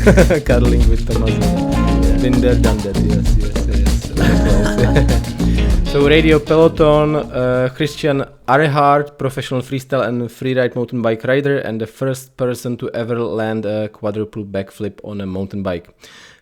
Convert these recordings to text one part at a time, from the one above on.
Cuddling with the muscle. Yeah. Been there, done that. Yes. So Radio Peloton, Christian Arehart, professional freestyle and freeride mountain bike rider, and the first person to ever land a quadruple backflip on a mountain bike.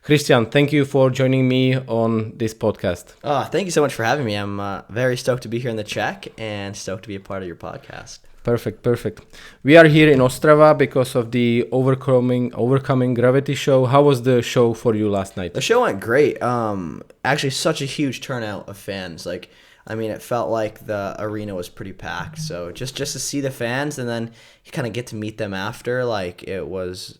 Christian, thank you for joining me on this podcast. Oh, thank you so much for having me. I'm very stoked to be here in the Czech and stoked to be a part of your podcast. Perfect. We are here in Ostrava because of the Overcoming Gravity show. How was the show for you last night? The show went great. Actually, such a huge turnout of fans. It felt like the arena was pretty packed. So just to see the fans and then you kind of get to meet them after, it was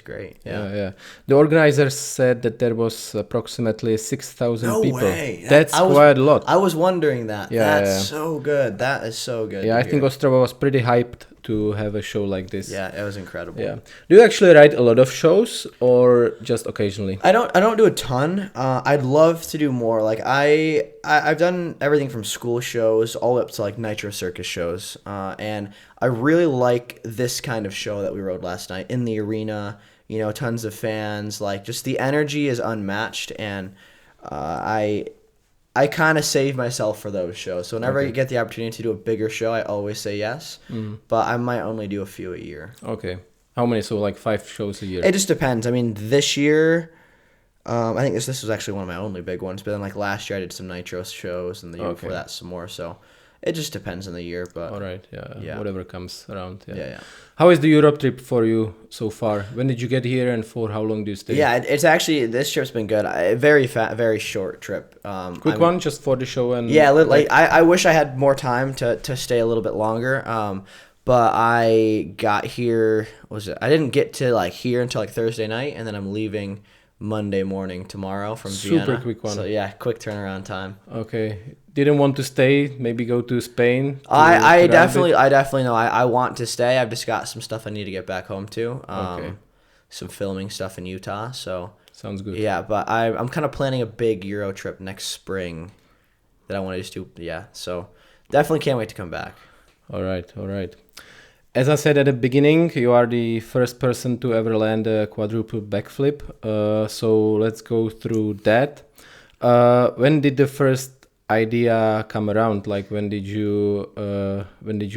great. Yeah. The organizers said that there was approximately 6,000 people. No way. That's quite a lot. I was wondering that. Yeah, That's so good. That is so good. Yeah, I think Ostrava was pretty hyped to have a show like this. Yeah, it was incredible. Yeah. Do you actually write a lot of shows or just occasionally? I don't do a ton. I'd love to do more. I've done everything from school shows all up to Nitro Circus shows. And I really like this kind of show that we rode last night in the arena. Tons of fans. Just the energy is unmatched, and I kind of save myself for those shows. So whenever I get the opportunity to do a bigger show, I always say yes. But I might only do a few a year. Okay. How many? So 5 shows a year? It just depends. This year, I think this was actually one of my only big ones. But then last year I did some Nitro shows, and the year before that some more. So it just depends on the year. But all right. Yeah. Whatever comes around. Yeah. How is the Europe trip for you so far? When did you get here, and for how long do you stay? Yeah, it's actually, this trip's been good. Very short trip. Quick one, just for the show and. Yeah, I wish I had more time to stay a little bit longer. But I got here. I didn't get to here until Thursday night, and then I'm leaving Monday morning tomorrow from Vienna. Super quick one. So yeah, quick turnaround time. Okay. Didn't want to stay, maybe go to Spain? I definitely know. I want to stay. I've just got some stuff I need to get back home to. Some filming stuff in Utah. So sounds good. Yeah, but I'm kind of planning a big Euro trip next spring that I want to just do. Yeah, so definitely can't wait to come back. All right. As I said at the beginning, you are the first person to ever land a quadruple backflip. So let's go through that. When did the first idea come around? When did you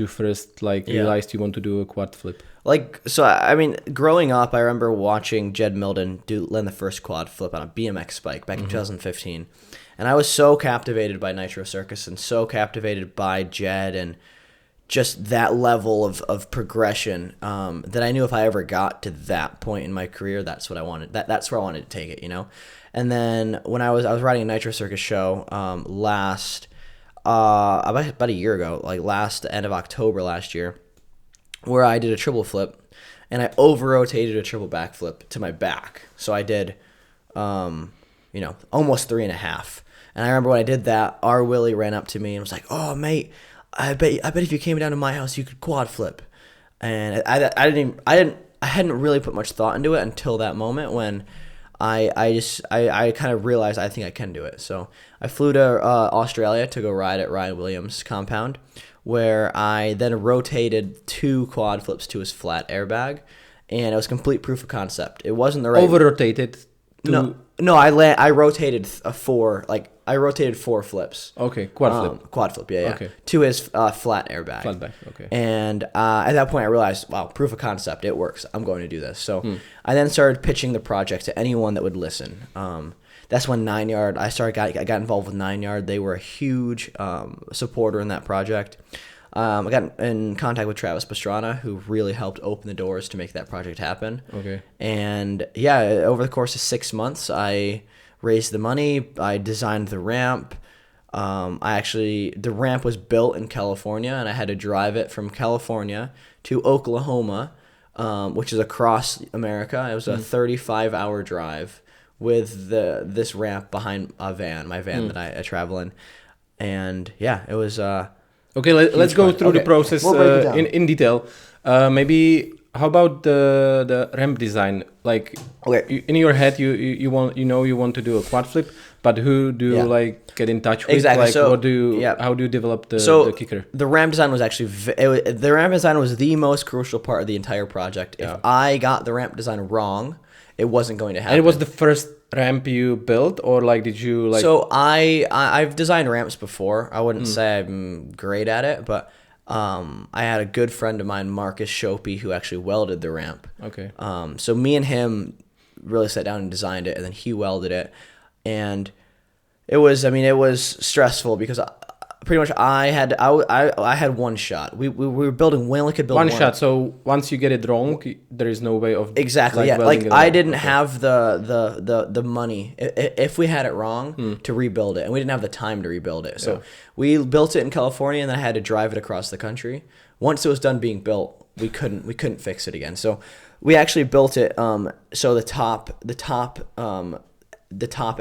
first realized you want to do a quad flip? Growing up, I remember watching Jed Milden land the first quad flip on a BMX bike back in 2015. And I was so captivated by Nitro Circus and so captivated by Jed and just that level of progression that I knew if I ever got to that point in my career, that's what I wanted. That's where I wanted to take it, And then when I was riding a Nitro Circus show about a year ago, end of October last year, where I did a triple flip, and I over-rotated a triple backflip to my back. So I did, almost 3.5. And I remember when I did that, R. Willie ran up to me and was like, "Oh, mate, I bet if you came down to my house, you could quad flip." And I hadn't really put much thought into it until that moment when I kind of realized I think I can do it. So I flew to Australia to go ride at Ryan Williams' compound, where I then rotated 2 quad flips to his flat airbag, and it was complete proof of concept. It wasn't the right over-rotated. No, I rotated 4. I rotated 4 flips. Okay, quad flip. Quad flip, yeah. Okay. To his flat airbag. Flat back, okay. And at that point, I realized, wow, proof of concept, it works. I'm going to do this. So I then started pitching the project to anyone that would listen. That's when 9 Yard. I got involved with 9 Yard. They were a huge supporter in that project. I got in contact with Travis Pastrana, who really helped open the doors to make that project happen. Okay. And yeah, over the course of 6 months, I raised the money. I designed the ramp. The ramp was built in California, and I had to drive it from California to Oklahoma, which is across America. It was a 35-hour drive with this ramp behind my van that I travel in. And yeah, it was okay, let's go through the process in detail. Maybe how about the ramp design? In your head, you want to do a quad flip, but who do you get in touch with? Exactly. How do you develop the kicker? The ramp design was actually the ramp design was the most crucial part of the entire project. If I got the ramp design wrong, it wasn't going to happen. And it was the first ramp you built, or like did you like? So I've designed ramps before. I wouldn't say I'm great at it, but I had a good friend of mine, Marcus Shopey, who actually welded the ramp. Okay. So me and him really sat down and designed it, and then he welded it, and it was stressful because pretty much I had one shot. We were building. We only could build one shot. So once you get it wrong, there is no way of exactly. Like I didn't have the money if we had it wrong to rebuild it, and we didn't have the time to rebuild it. So we built it in California, and then I had to drive it across the country. Once it was done being built, we couldn't fix it again. So we actually built it. So the top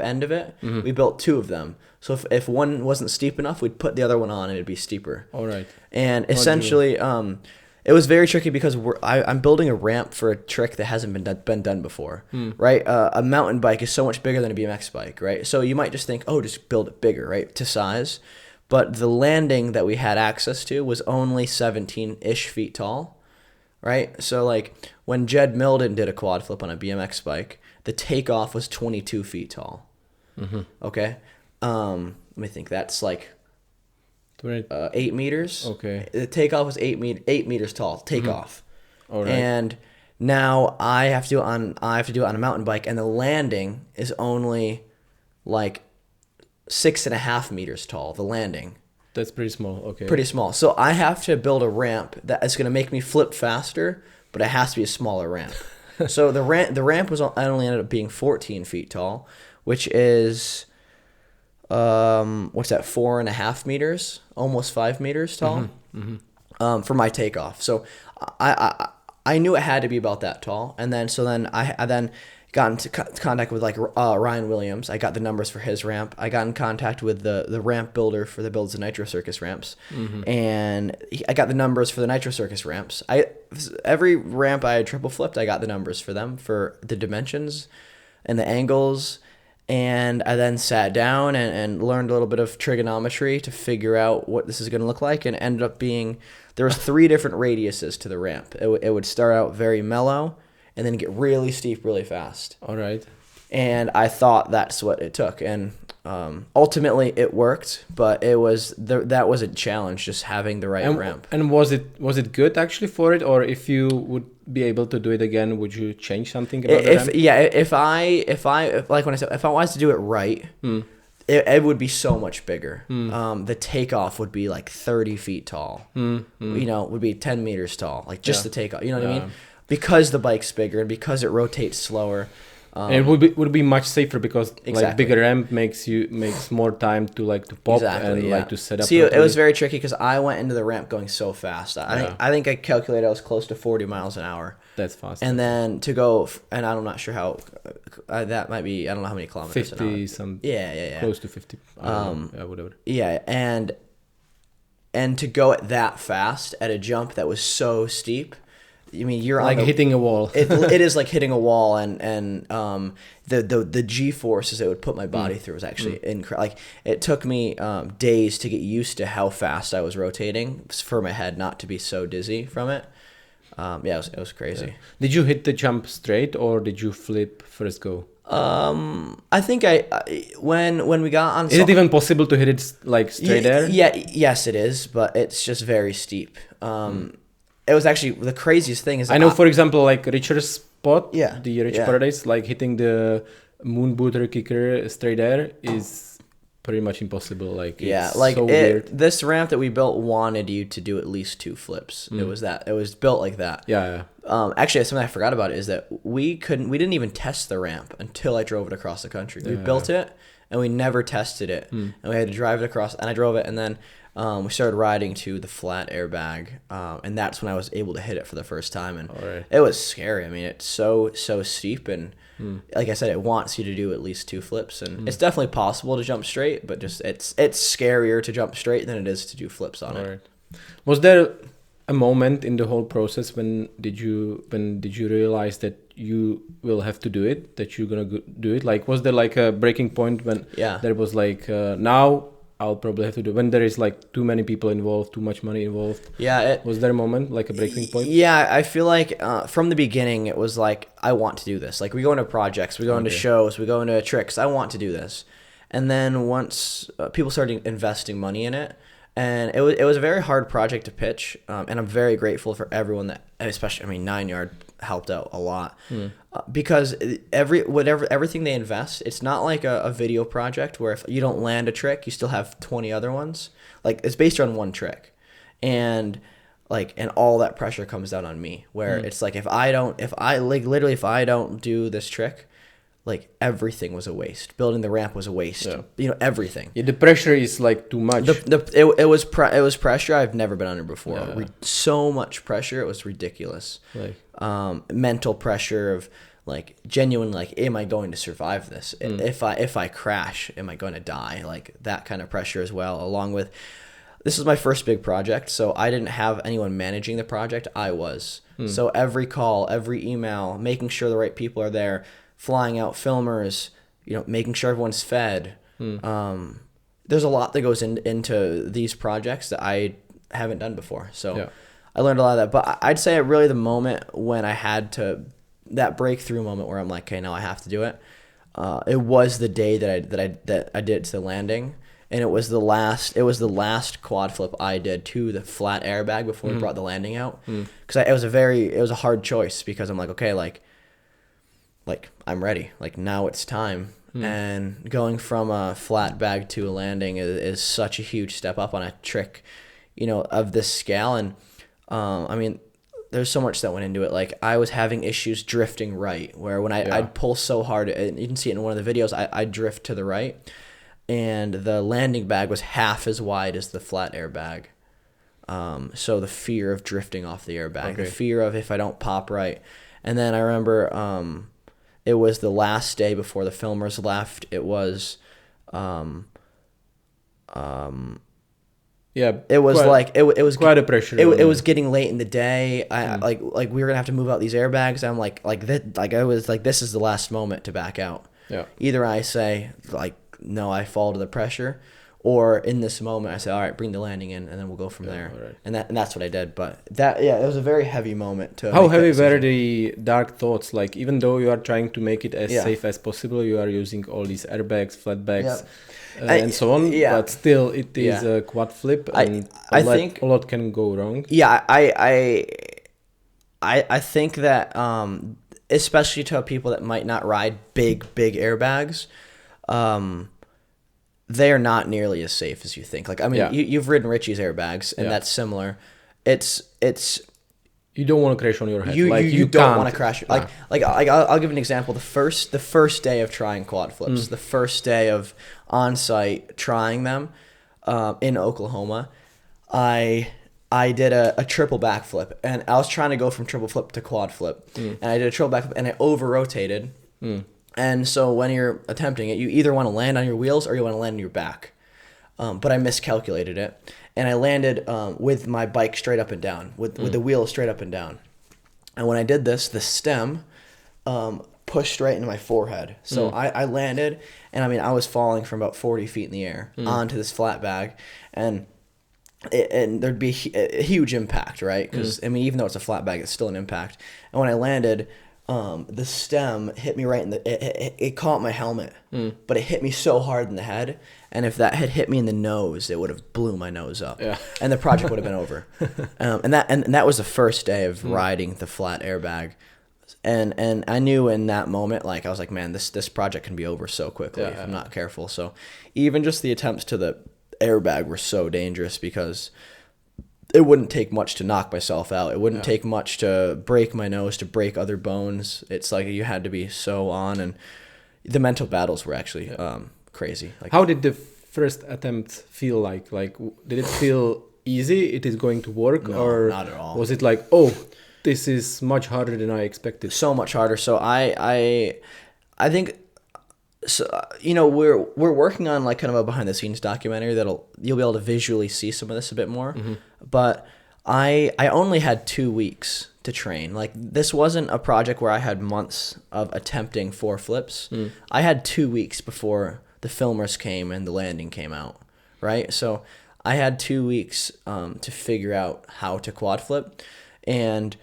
end of it, we built two of them. So if one wasn't steep enough, we'd put the other one on and it'd be steeper. All right. And essentially, it was very tricky because I'm building a ramp for a trick that hasn't been done before, right? A mountain bike is so much bigger than a BMX bike, right? So you might just think, oh, just build it bigger, right, to size. But the landing that we had access to was only 17-ish feet tall, right? So like when Jed Milden did a quad flip on a BMX bike, the takeoff was 22 feet tall. Okay. Let me think. That's like 8 meters. Okay. The takeoff was 8 meters tall. Takeoff. All right. And now I have to do it on a mountain bike, and the landing is only like 6.5 meters tall. The landing. That's pretty small. Okay. Pretty small. So I have to build a ramp that is going to make me flip faster, but it has to be a smaller ramp. So the ramp only ended up being 14 feet tall, which is what's that, 4.5 meters, almost 5 meters tall, for my takeoff. So I knew it had to be about that tall, and then I then got into contact with like Ryan Williams. I got the numbers for his ramp. I got in contact with the ramp builder for the builds of Nitro Circus ramps, and I got the numbers for the Nitro Circus ramps. Every ramp I had triple flipped, I got the numbers for them, for the dimensions and the angles. And I then sat down and learned a little bit of trigonometry to figure out what this is going to look like, and ended up being, there was 3 different radiuses to the ramp. It would start out very mellow and then get really steep really fast. All right. And I thought that's what it took, and ultimately it worked, but that was a challenge, just having the right ramp. And was it good actually for it, or if you would be able to do it again, would you change something about the ramp? Yeah, if like when I said, if I wanted to do it right, it would be so much bigger. The takeoff would be like 30 feet tall. Would be 10 meters tall, like just the takeoff. You know what I mean? Because the bike's bigger and because it rotates slower. And it would be much safer because like bigger ramp makes more time to pop and to set up. See, it was very tricky because I went into the ramp going so fast. I think I calculated I was close to 40 miles an hour. That's fast. And then to go, and I'm not sure how that might be. I don't know how many kilometers 50 an hour. some. Yeah. Close to 50. Whatever. Yeah, and to go at that fast at a jump that was so steep. I mean, you're like hitting a wall. It is like hitting a wall, and the G forces it would put my body through was actually incredible. Like it took me days to get used to how fast I was rotating for my head not to be so dizzy from it. It was crazy. Yeah. Did you hit the jump straight or did you flip first go? I think when we got on. Is it even possible to hit it straight there? Yeah, yes, it is, but it's just very steep. It was actually the craziest thing is I know, for example, like Richard's spot, the Rich Paradise, like hitting the moon booter kicker straight there is pretty much impossible. Like so weird. This ramp that we built wanted you to do at least 2 flips. It was built like that. Yeah. Actually, something I forgot about is that we didn't even test the ramp until I drove it across the country. We built it and we never tested it, and we had to drive it across. And I drove it, and then we started riding to the flat airbag, and that's when I was able to hit it for the first time, and it was scary. I mean, it's so steep, and like I said, it wants you to do at least 2 flips, and it's definitely possible to jump straight, but just it's scarier to jump straight than it is to do flips on it. Was there a moment in the whole process when did you realize that you will have to do it, that you're gonna do it? Like, was there like a breaking point when there was like now I'll probably have to do when there is like too many people involved, too much money involved. Yeah. Was there a moment, like a breaking point? Yeah, I feel like from the beginning it was like, I want to do this. Like we go into projects, we go into shows, we go into tricks. I want to do this. And then once people started investing money in it, and it was a very hard project to pitch, and I'm very grateful for everyone that, especially 9 Yard helped out a lot, because everything they invest, it's not like a video project where if you don't land a trick, you still have 20 other ones. Like it's based on one trick, and all that pressure comes down on me. Where it's like if I don't do this trick, like everything was a waste. Building the ramp was a waste. Yeah. Everything. Yeah, the pressure is like too much. It was pressure I've never been under before. Yeah. So much pressure, it was ridiculous. Like, mental pressure of like genuine, like, am I going to survive this? If I crash, am I going to die? Like that kind of pressure as well. Along with, this is my first big project, so I didn't have anyone managing the project. I was. So every call, every email, making sure the right people are there, flying out filmers, making sure everyone's fed. There's a lot that goes into these projects that I haven't done before. So I learned a lot of that. But I'd say really the moment when I had that breakthrough moment where I'm like, okay, now I have to do it. It was the day that I did it to the landing. And it was the last quad flip I did to the flat airbag before we brought the landing out. Because it was a hard choice, because I'm like, okay, like I'm ready. Like now it's time. And going from a flat bag to a landing is such a huge step up on a trick, of this scale. And there's so much that went into it. Like I was having issues drifting right, where when I'd pull so hard, and you can see it in one of the videos, I'd drift to the right, and the landing bag was half as wide as the flat airbag. So the fear of drifting off the airbag, the fear of if I don't pop right. And then I remember, it was the last day before the filmers left. It was, it was quite a pressure. It was getting late in the day. Like we were gonna have to move out these airbags. I'm I was like, this is the last moment to back out. Yeah. Either I say like, no, I fall to the pressure, or in this moment I say, all right, bring the landing in, and then we'll go from there. Right. And that's what I did. But it was a very heavy moment. How heavy were the dark thoughts? Like, even though you are trying to make it as safe as possible, you are using all these airbags, flat bags, and so on. Yeah. But still, it is a quad flip, and I think a lot can go wrong. Yeah, I think that especially to people that might not ride big airbags, they're not nearly as safe as you think. Like, you've ridden Richie's airbags, and that's similar. It's you don't want to crash on your head. You don't want to crash. I'll give an example. The first day of trying quad flips, the first day of on-site trying them in Oklahoma, I did a triple backflip, and I was trying to go from triple flip to quad flip, and I did a triple backflip, and I over-rotated. And so when you're attempting it, you either want to land on your wheels or you want to land on your back. But I miscalculated it, and I landed with my bike straight up and down, with the wheel straight up and down. And when I did this, the stem pushed right into my forehead. So I landed, and I was falling from about 40 feet in the air onto this flat bag, and there'd be a huge impact, right? Because even though it's a flat bag, it's still an impact. And when I landed, the stem hit me right in it caught my helmet, but it hit me so hard in the head, and if that had hit me in the nose, it would have blew my nose up, and the project would have been over. And that was the first day of riding the flat airbag, and I knew in that moment, like I was like, man, this project can be over so quickly if I'm not careful. So even just the attempts to the airbag were so dangerous, because it wouldn't take much to knock myself out. It wouldn't take much to break my nose, to break other bones. It's like you had to be so on, and the mental battles were actually crazy. Like, how did the first attempt feel like? Like, did it feel easy? It is going to work? No, or not at all. Was it like, oh, this is much harder than I expected? So much harder. So I think, so we're working on like kind of a behind the scenes documentary you'll be able to visually see some of this a bit more. But I only had 2 weeks to train. Like, this wasn't a project where I had months of attempting 4 flips. I had 2 weeks before the filmers came and the landing came out, right? So I had 2 weeks to figure out how to quad flip, and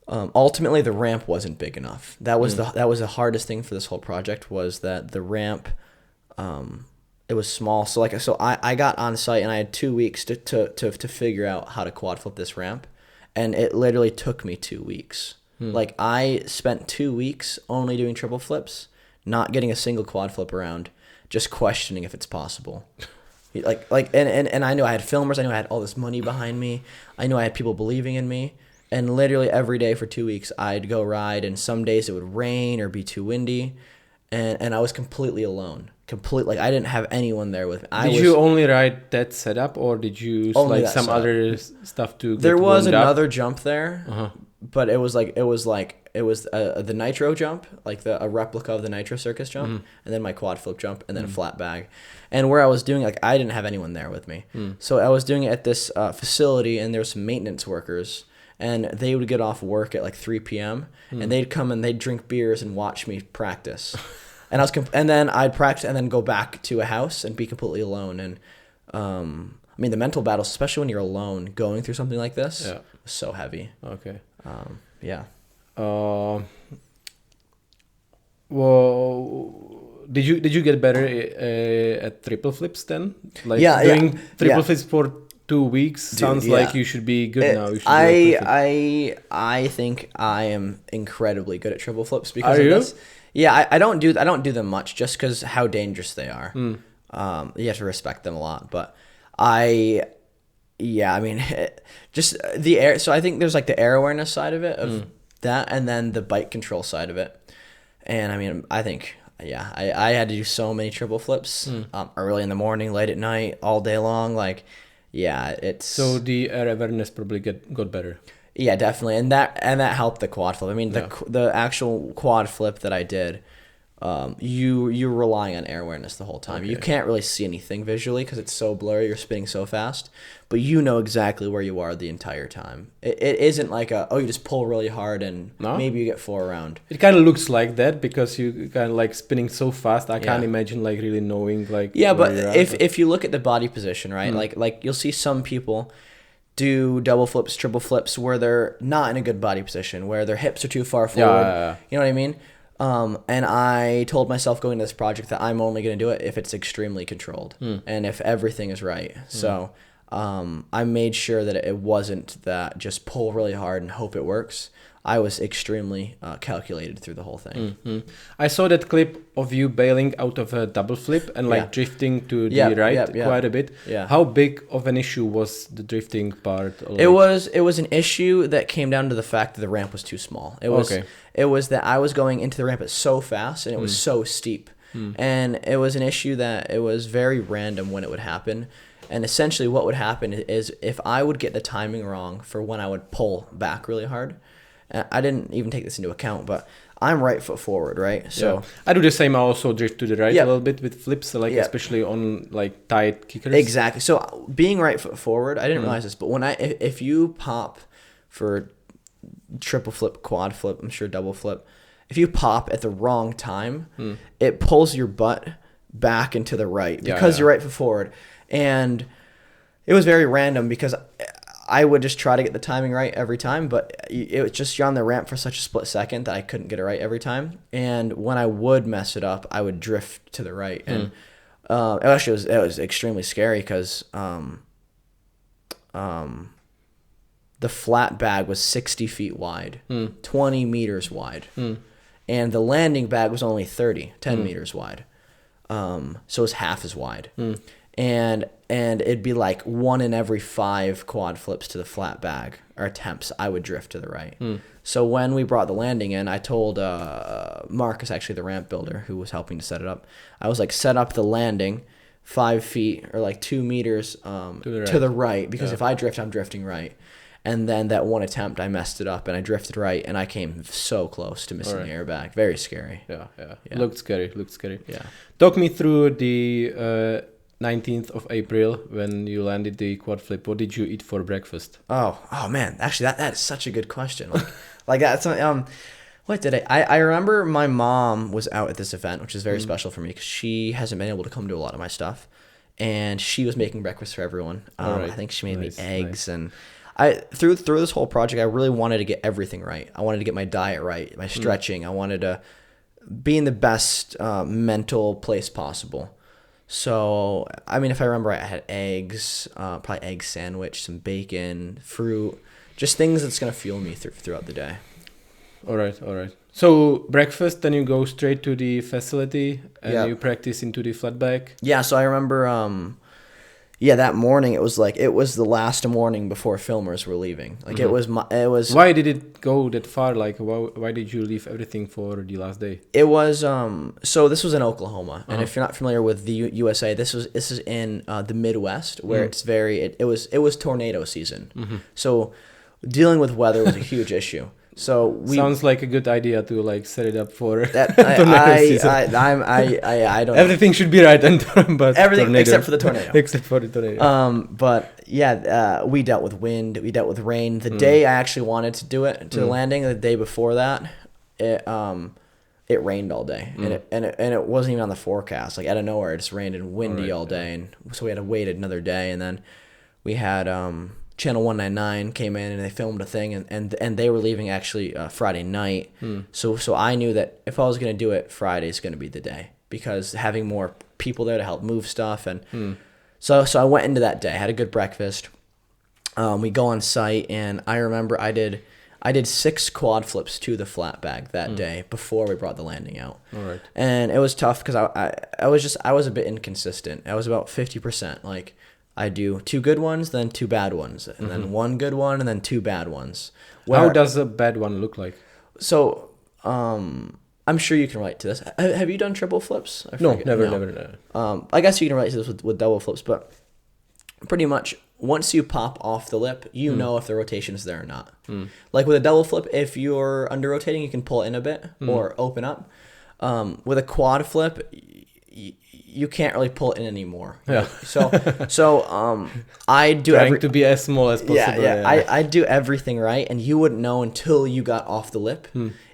ultimately the ramp wasn't big enough. That was the hardest thing for this whole project, was that the ramp it was small. So I got on site and I had 2 weeks to figure out how to quad flip this ramp, and it literally took me 2 weeks. Like I spent 2 weeks only doing triple flips, not getting a single quad flip around, just questioning if it's possible. And I knew I had filmers, I knew I had all this money behind me, I knew I had people believing in me, and literally every day for 2 weeks I'd go ride, and some days it would rain or be too windy, and I was completely alone. I didn't have anyone there with me. Did you only ride that setup, or did you use like some setup. Other stuff to get There was another up? Jump there, but it was the nitro jump, like a replica of the nitro circus jump, and then my quad flip jump, and then a flat bag. And where I was doing, like, I didn't have anyone there with me, so I was doing it at this facility, and there were some maintenance workers, and they would get off work at like 3 p.m. and they'd come and they'd drink beers and watch me practice. And and then I'd practice and then go back to a house and be completely alone. And I mean, the mental battles, especially when you're alone going through something like this, was so heavy. Okay. Yeah. Well, did you get better at triple flips then? Like doing triple flips for 2 weeks sounds like you should be good now. You should I think I am incredibly good at triple flips because of this. Yeah, I don't do them much just because how dangerous they are. You have to respect them a lot, but just the air. So I think there's like the air awareness side of it, of that, and then the bike control side of it. And I mean, I think I had to do so many triple flips early in the morning, late at night, all day long. Like, it's so the air awareness probably got better. Yeah, definitely, and that helped the quad flip. I mean, the actual quad flip that I did, you're relying on air awareness the whole time. Okay. You can't really see anything visually because it's so blurry. You're spinning so fast, but you know exactly where you are the entire time. It isn't like you just pull really hard and maybe you get 4 around. It kind of looks like that because you kind of like spinning so fast. I can't imagine like really knowing like. Yeah, but if you look at the body position, right, like you'll see some people do double flips, triple flips where they're not in a good body position, where their hips are too far forward. You know what I mean? And I told myself going into this project that I'm only going to do it if it's extremely controlled and if everything is right. So I made sure that it wasn't that just pull really hard and hope it works. I was extremely calculated through the whole thing. I saw that clip of you bailing out of a double flip and like drifting to the right quite a bit. Yeah. How big of an issue was the drifting part? Like? It was an issue that came down to the fact that the ramp was too small. It was that I was going into the ramp so fast and it was so steep. And it was an issue that it was very random when it would happen. And essentially what would happen is if I would get the timing wrong for when I would pull back really hard, I didn't even take this into account, but I'm right foot forward, right? So I do the same. I also drift to the right a little bit with flips, like especially on like tight kickers. Exactly. So being right foot forward, I didn't realize this, but when if you pop for triple flip, quad flip, I'm sure double flip, if you pop at the wrong time, it pulls your butt back into the right because you're right foot forward. And it was very random because I would just try to get the timing right every time, but it was just you're on the ramp for such a split second that I couldn't get it right every time. And when I would mess it up, I would drift to the right. And it was extremely scary because the flat bag was 60 feet wide, 20 meters wide. And the landing bag was only 10 meters wide. So it was half as wide. And it'd be like 1 in every 5 quad flips to the flat bag or attempts, I would drift to the right. So when we brought the landing in, I told Marcus, actually the ramp builder who was helping to set it up, I was like, set up the landing 5 feet or like 2 meters to the right because if I drift, I'm drifting right. And then that one attempt, I messed it up and I drifted right and I came so close to missing the airbag. Very scary. Yeah. Looked scary. Yeah. Talk me through the 19th of April when you landed the quad flip. What did you eat for breakfast? Oh man, actually that is such a good question. Like that's what did I remember my mom was out at this event, which is very special for me because she hasn't been able to come to a lot of my stuff. and she was making breakfast for everyone. Right. I think she made Nice, me eggs, and I through this whole project, I really wanted to get everything right. I wanted to get my diet right, my stretching. I wanted to be in the best mental place possible. So, I mean, if I remember right, I had eggs, probably egg sandwich, some bacon, fruit, just things that's going to fuel me throughout the day. All right. So breakfast, then you go straight to the facility and you practice into the flat back. Yeah, so I remember, that morning it was the last morning before filmers were leaving. Like it was. Why did it go that far? Like why did you leave everything for the last day? It was so this was in Oklahoma, and if you're not familiar with the USA, this is in the Midwest where it's it was tornado season. So dealing with weather was a huge issue. So sounds like a good idea to like set it up for that. I don't. Everything should be right, but everything tornado. except for the tornado. Except for the tornado. But yeah, we dealt with wind. We dealt with rain. The day I actually wanted to do it to the landing, the day before that, it rained all day, and it wasn't even on the forecast. Like out of nowhere, it just rained and windy all day, and so we had to wait another day, and then we had Channel 199 came in and they filmed a thing, and they were leaving actually Friday night. So I knew that if I was going to do it, Friday's going to be the day, because having more people there to help move stuff. And so I went into that day, had a good breakfast. We go on site, and I remember I did 6 quad flips to the flat bag that day before we brought the landing out. All right. And it was tough because I was a bit inconsistent. I was about 50%. Like, I do 2 good ones, then 2 bad ones, and then 1 good one, and then 2 bad ones. How does a bad one look like? So, I'm sure you can relate to this. Have you done triple flips? No, never. I guess you can relate to this with double flips, but pretty much once you pop off the lip, you know if the rotation is there or not. Like with a double flip, if you're under rotating, you can pull in a bit or open up. With a quad flip, you can't really pull it in anymore. Yeah. So I do trying to be as small as possible. Yeah. I do everything right, and you wouldn't know until you got off the lip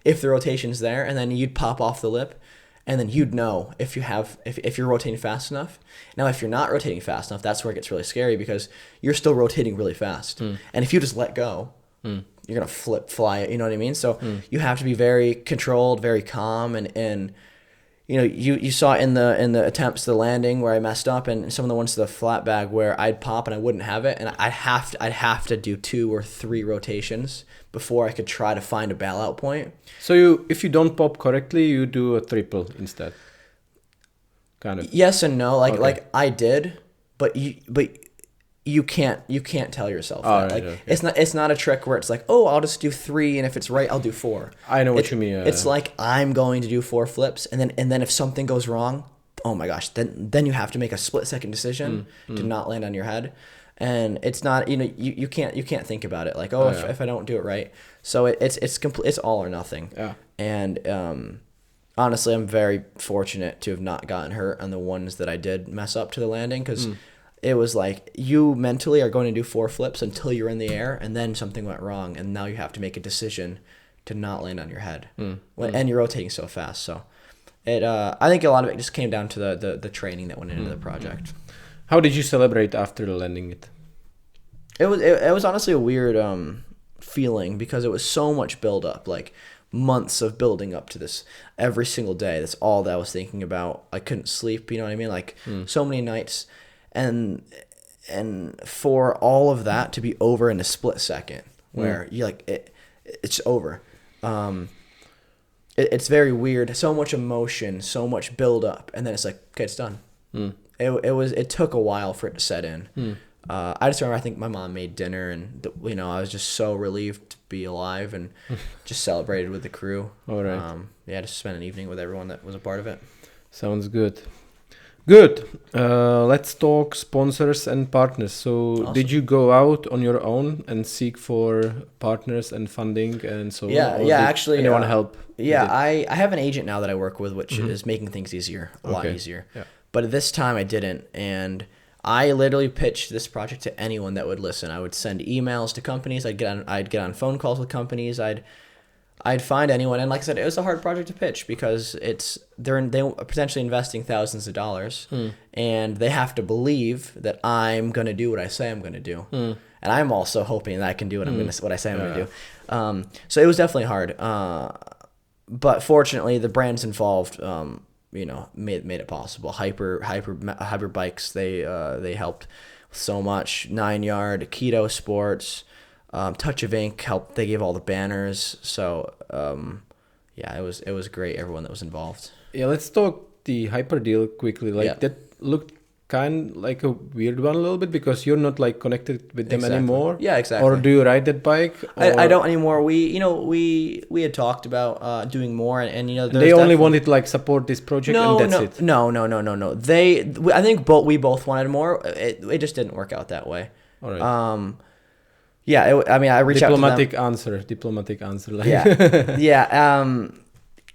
if the rotation's there, and then you'd pop off the lip, and then you'd know if you're rotating fast enough. Now, if you're not rotating fast enough, that's where it gets really scary, because you're still rotating really fast, and if you just let go, you're gonna fly. You know what I mean? So you have to be very controlled, very calm, and you know, you saw in the attempts to the landing where I messed up, and some of the ones to the flat bag where I'd pop and I wouldn't have it, and I'd have to do 2 or 3 rotations before I could try to find a bailout point. So if you don't pop correctly, you do a triple instead. Kind of. Yes and no. Like I did, but you can't tell yourself that. Right, like okay. it's not a trick where it's like, oh, I'll just do 3, and if it's right, I'll do 4. I know what you mean. It's like I'm going to do 4 flips, and then if something goes wrong, oh my gosh, then you have to make a split-second decision to not land on your head. And it's not, you can't think about it like, if I don't do it right. So it's all or nothing. Yeah. And honestly, I'm very fortunate to have not gotten hurt on the ones that I did mess up to the landing, because it was like you mentally are going to do 4 flips until you're in the air, and then something went wrong, and now you have to make a decision to not land on your head. And you're rotating so fast. So I think a lot of it just came down to the training that went into the project. How did you celebrate after landing it? It was honestly a weird feeling, because it was so much build up, like months of building up to this every single day. That's all that I was thinking about. I couldn't sleep, you know what I mean? Like so many nights, and for all of that to be over in a split second, where you like it's over. It's very weird. So much emotion, so much build up, and then it's like, okay, it's done. It took a while for it to set in. I just remember, I think my mom made dinner, and I was just so relieved to be alive, and just celebrated with the crew. All right. Just spent an evening with everyone that was a part of it. Sounds good. Let's talk sponsors and partners. So Awesome. Did you go out on your own and seek for partners and funding and so on? Or Actually, anyone help? I have an agent now that I work with, which is making things easier, a lot easier. Yeah. But at this time I didn't, and I literally pitched this project to anyone that would listen. I would send emails to companies. I'd get on phone calls with companies. I'd find anyone, and like I said, it was a hard project to pitch because they're potentially investing thousands of dollars, and they have to believe that I'm gonna do what I say I'm gonna do, and I'm also hoping that I can do what I say I'm gonna do. So it was definitely hard, but fortunately, the brands involved, made it possible. Hyper bikes, they helped so much. 9 Yard, Keto Sports. Touch of Ink helped. They gave all the banners. So it was great. Everyone that was involved. Yeah, let's talk the Hyper deal quickly. That looked kind of like a weird one a little bit because you're not like connected with them anymore. Yeah, exactly. Or do you ride that bike? I don't anymore. We had talked about doing more, and they only wanted to like support this project and that's it. No. I think we both wanted more. It just didn't work out that way. All right. Yeah, I reached out to them. Diplomatic answer. Like. Yeah.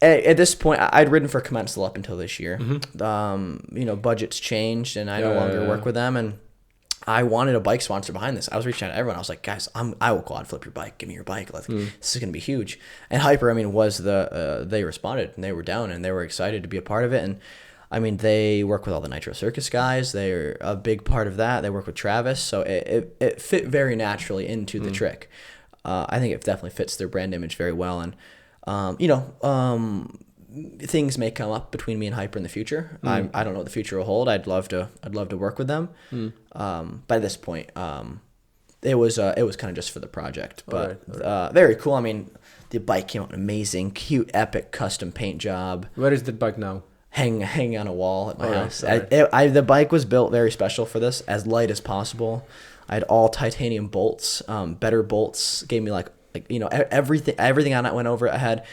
At this point, I'd ridden for Commensal up until this year. Budgets changed, and I no longer work with them. And I wanted a bike sponsor behind this. I was reaching out to everyone. I was like, guys, I will quad flip your bike. Give me your bike. This is going to be huge. And Hyper, was they responded, and they were down, and they were excited to be a part of it. And they work with all the Nitro Circus guys. They're a big part of that. They work with Travis. So it fit very naturally into the trick. I think it definitely fits their brand image very well. And, things may come up between me and Hyper in the future. I don't know what the future will hold. I'd love to work with them. By this point, it was kind of just for the project, but right. Very cool. The bike came out amazing, cute, epic custom paint job. Where is the bike now? Hanging on a wall at my house. Right. The bike was built very special for this, as light as possible. I had all titanium bolts, better bolts. Gave me everything on it went over it. I had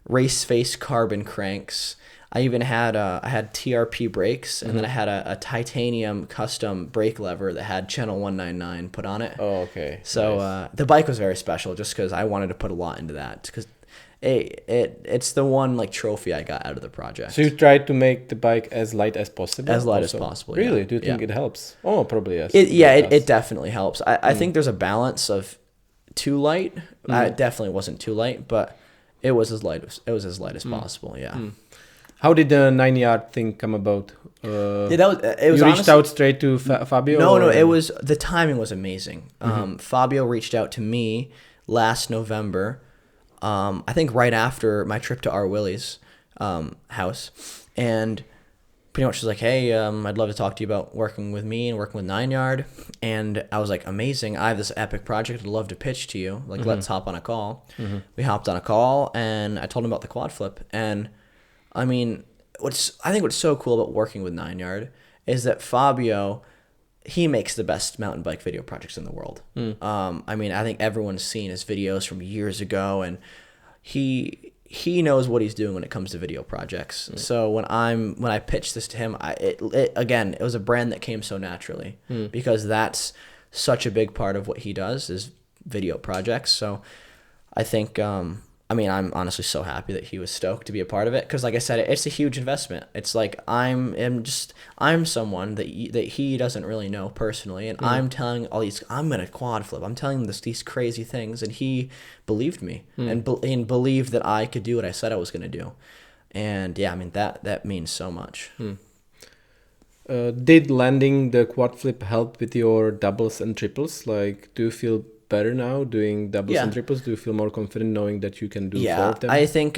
race face carbon cranks. I even had TRP brakes, and then I had a titanium custom brake lever that had channel 199 put on it. Oh, okay. So nice. The bike was very special just because I wanted to put a lot into that because. It's the one trophy I got out of the project. So you tried to make the bike as light as possible? As light as possible, Really? Yeah. Do you think it helps? Oh, probably yes. It definitely helps. I think there's a balance of too light. It definitely wasn't too light, but it was as light as possible, yeah. How did the 9 Yard thing come about? It was you reached out straight to Fabio? No, it was, the timing was amazing. Fabio reached out to me last November. I think right after my trip to R. Willie's house, and pretty much was like, hey, I'd love to talk to you about working with me and working with 9 Yard. And I was like, amazing, I have this epic project I'd love to pitch to you. Let's hop on a call. We hopped on a call, and I told him about the quad flip. And what's so cool about working with 9 Yard is that Fabio, he makes the best mountain bike video projects in the world. I think everyone's seen his videos from years ago, and he knows what he's doing when it comes to video projects. So when I pitched this to him, it was a brand that came so naturally because that's such a big part of what he does is video projects. So I think I'm honestly so happy that he was stoked to be a part of it because, like I said, it's a huge investment. It's like I'm someone that he doesn't really know personally, and I'm telling I'm gonna quad flip. I'm telling him these crazy things, and he believed me and believed that I could do what I said I was gonna do, and yeah, that means so much. Did landing the quad flip help with your doubles and triples? Do you feel better now doing doubles and triples? Do you feel more confident knowing that you can do 4 of them? I think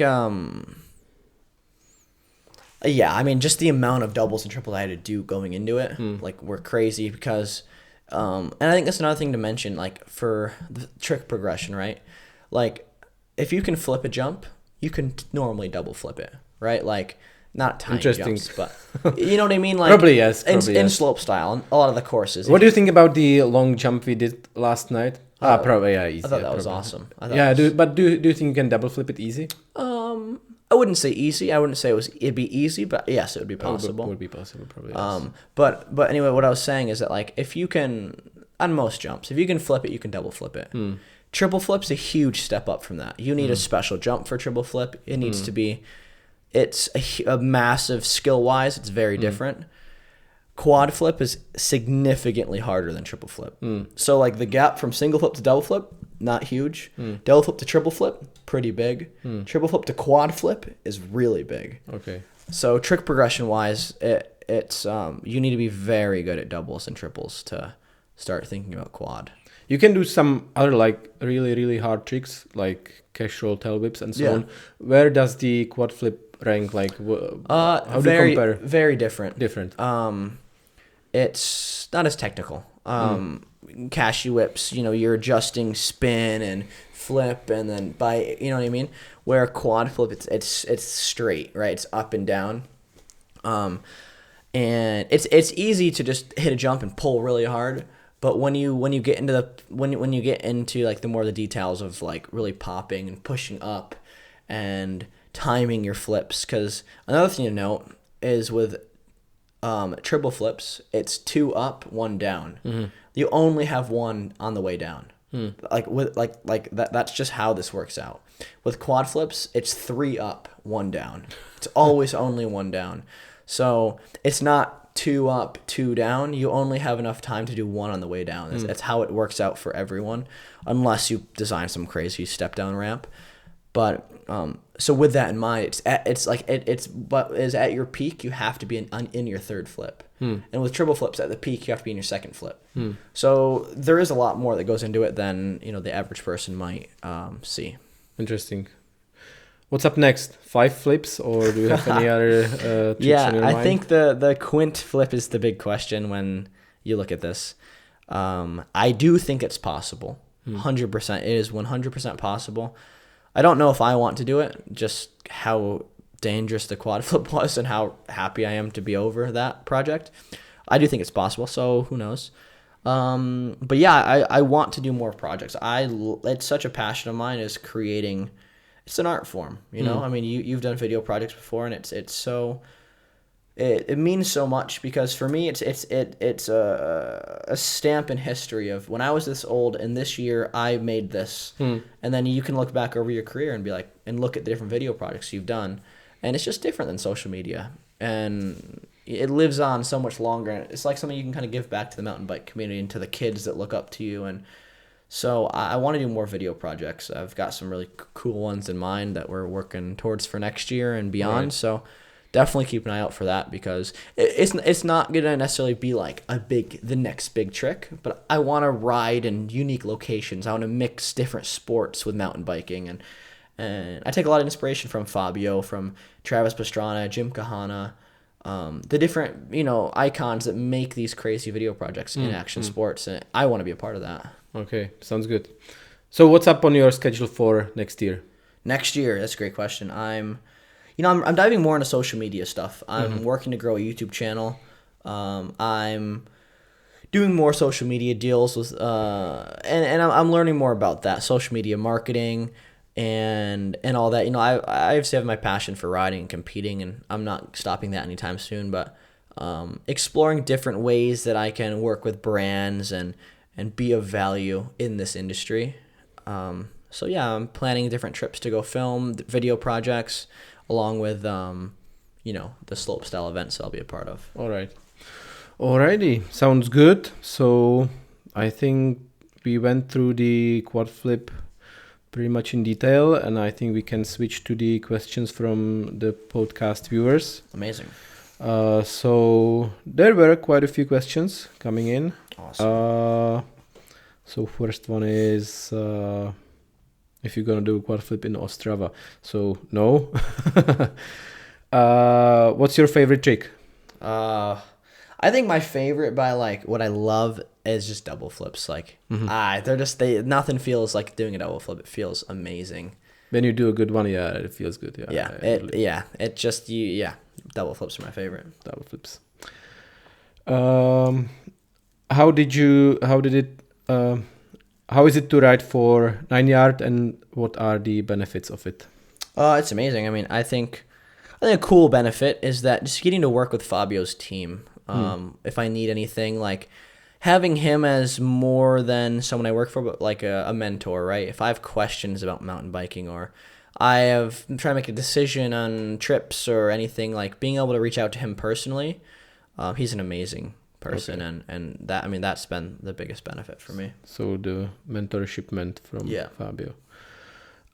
just the amount of doubles and triples I had to do going into it were crazy because and I think that's another thing to mention for the trick progression, right? If you can flip a jump, you can normally double flip it, right? Not tiny jumps, but you know what I mean? Probably yes. In slope style, and a lot of the courses. What do you think about the long jump we did last night? Probably, yeah, easy. I thought that was awesome. Do you think you can double flip it easy? I wouldn't say easy. I wouldn't say it'd be easy, but yes, it would be possible. It would be possible, probably. Yes. But anyway, what I was saying is that if you can, on most jumps, if you can flip it, you can double flip it. Triple flip's a huge step up from that. You need a special jump for triple flip. It needs to be. It's a massive skill wise. It's very different. Quad flip is significantly harder than triple flip. So the gap from single flip to double flip not huge. Double flip to triple flip, pretty big. Triple flip to quad flip is really big. Okay. So trick progression wise, it's you need to be very good at doubles and triples to start thinking about quad. You can do some other like really, really hard tricks like cash roll, tail whips, and so on. Where does the quad flip rank? Like, how do you compare? Very different. Different. It's not as technical. Cashew whips, you're adjusting spin and flip, and then you know what I mean. Where quad flip, it's straight, right? It's up and down. And it's easy to just hit a jump and pull really hard. But when you get into when you get into like the more the details of like really popping and pushing up and timing your flips, because another thing to note is with triple flips, it's 2 up, 1 down. You only have 1 on the way down. Like with like that. That's just how this works out. With quad flips, it's 3 up, 1 down. It's always only 1 down. So it's not 2 up, 2 down. You only have enough time to do 1 on the way down. That's how it works out for everyone, unless you design some crazy step down ramp. But so with that in mind, it's at your peak you have to be in your 3rd flip, and with triple flips at the peak you have to be in your 2nd flip. So there is a lot more that goes into it than the average person might see. Interesting. What's up next? 5 flips, or do you have any other tricks in your mind? I think the quint flip is the big question when you look at this. I do think it's possible. 100%. It is 100% possible. I don't know if I want to do it, just how dangerous the quad flip was and how happy I am to be over that project. I do think it's possible, so who knows. But yeah, I want to do more projects. It's such a passion of mine is creating. It's an art form, I mean, you've done video projects before, and it's so it means so much, because for me it's a stamp in history of when I was this old and this year I made this, and then you can look back over your career and be like, and look at the different video projects you've done, and it's just different than social media, and it lives on so much longer. It's like something you can kind of give back to the mountain bike community and to the kids that look up to you. And so I want to do more video projects. I've got some really cool ones in mind that we're working towards for next year and beyond. Right. So definitely keep an eye out for that, because it's not going to necessarily be like the next big trick, but I want to ride in unique locations. I want to mix different sports with mountain biking. And I take a lot of inspiration from Fabio, from Travis Pastrana, Jim Kahana, the different, icons that make these crazy video projects in action sports. And I want to be a part of that. Okay, sounds good. So what's up on your schedule for next year? Next year, that's a great question. I'm diving more into social media stuff. I'm working to grow a YouTube channel. I'm doing more social media deals with, and I'm learning more about that, social media marketing and all that. I obviously have my passion for riding and competing, and I'm not stopping that anytime soon. But exploring different ways that I can work with brands and be of value in this industry. So yeah, I'm planning different trips to go film video projects, along with the slopestyle events that I'll be a part of. All right. Alrighty, sounds good. So I think we went through the quad flip pretty much in detail, and I think we can switch to the questions from the podcast viewers. Amazing. So there were quite a few questions coming in. Awesome. So first one is if you're gonna do a quad flip in Ostrava. So no. What's your favorite trick? I think my favorite by what I love is just double flips. Nothing feels like doing a double flip. It feels amazing. When you do a good one, yeah, it feels good. Double flips are my favorite. Double flips. How is it to ride for 9 yard, and what are the benefits of it? It's amazing. I mean, I think a cool benefit is that just getting to work with Fabio's team. If I need anything, having him as more than someone I work for, but like a mentor, right? If I have questions about mountain biking, or I'm trying to make a decision on trips or anything, being able to reach out to him personally, he's an amazing person, and that, I mean, that's been the biggest benefit for me. So the mentorship meant from Fabio.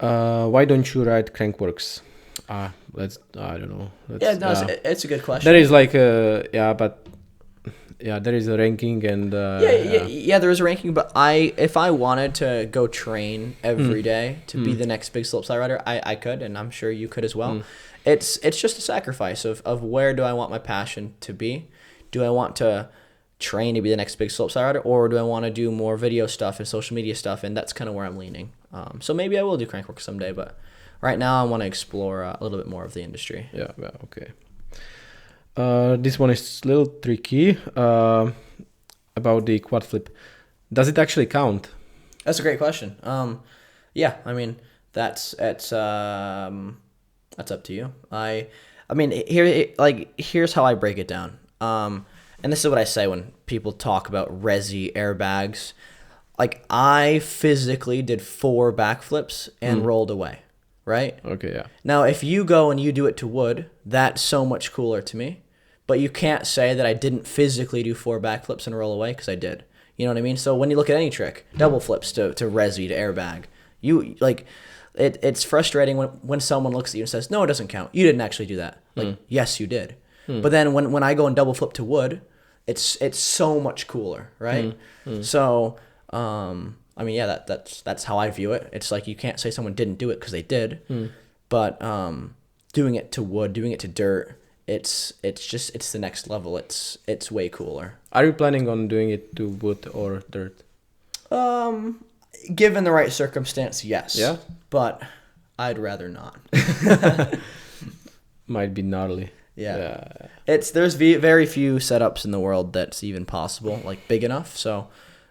Yeah. Why don't you ride Crankworks? I don't know. It's a good question. There is like there is a ranking and there is a ranking, but if I wanted to go train every day to be the next big slopestyle rider, I could, and I'm sure you could as well. It's just a sacrifice of where do I want my passion to be? Do I want to train to be the next big slopestyle rider, or do I want to do more video stuff and social media stuff? And that's kind of where I'm leaning. So maybe I will do Crankworks someday, but right now I want to explore a little bit more of the industry. Yeah, okay. This one is a little tricky about the quad flip. Does it actually count? That's a great question. Yeah, I mean, that's up to you. I mean, here's how I break it down. And this is what I say when people talk about resi airbags. Like, I physically did 4 backflips and rolled away, right? Okay, yeah. Now, if you go and you do it to wood, that's so much cooler to me. But you can't say that I didn't physically do 4 backflips and roll away, because I did. You know what I mean? So when you look at any trick, double flips to resi to airbag, you like it's frustrating when someone looks at you and says, "No, it doesn't count. You didn't actually do that." Like, yes, you did. But then when I go and double flip to wood, it's so much cooler, right? So I mean, yeah, that's how I view it. It's like, you can't say someone didn't do it because they did, but doing it to wood, doing it to dirt, it's the next level. It's way cooler. Are you planning on doing it to wood or dirt? Given the right circumstance, yes. Yeah. But I'd rather not. Might be gnarly. Yeah. There's very few setups in the world that's even possible, like big enough. So,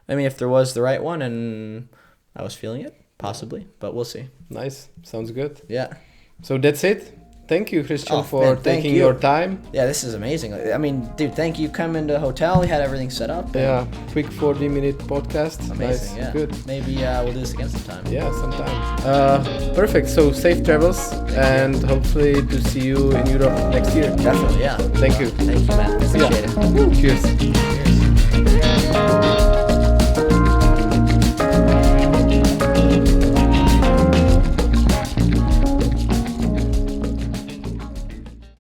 I mean, if there was the right one and I was feeling it, possibly, but we'll see. Nice. Sounds good. Yeah. So that's it. Thank you, Christian, for taking your time. Yeah, this is amazing. I mean, dude, thank you. Come into the hotel. We had everything set up. Yeah, quick 40-minute podcast. Amazing, nice. Yeah. Good. Maybe we'll do this again sometime. Yeah, sometime. Perfect. So safe travels, and hopefully to see you in Europe next year. Definitely, yeah. Thank you. Thank you, Matt. Appreciate it. Cheers. Cheers.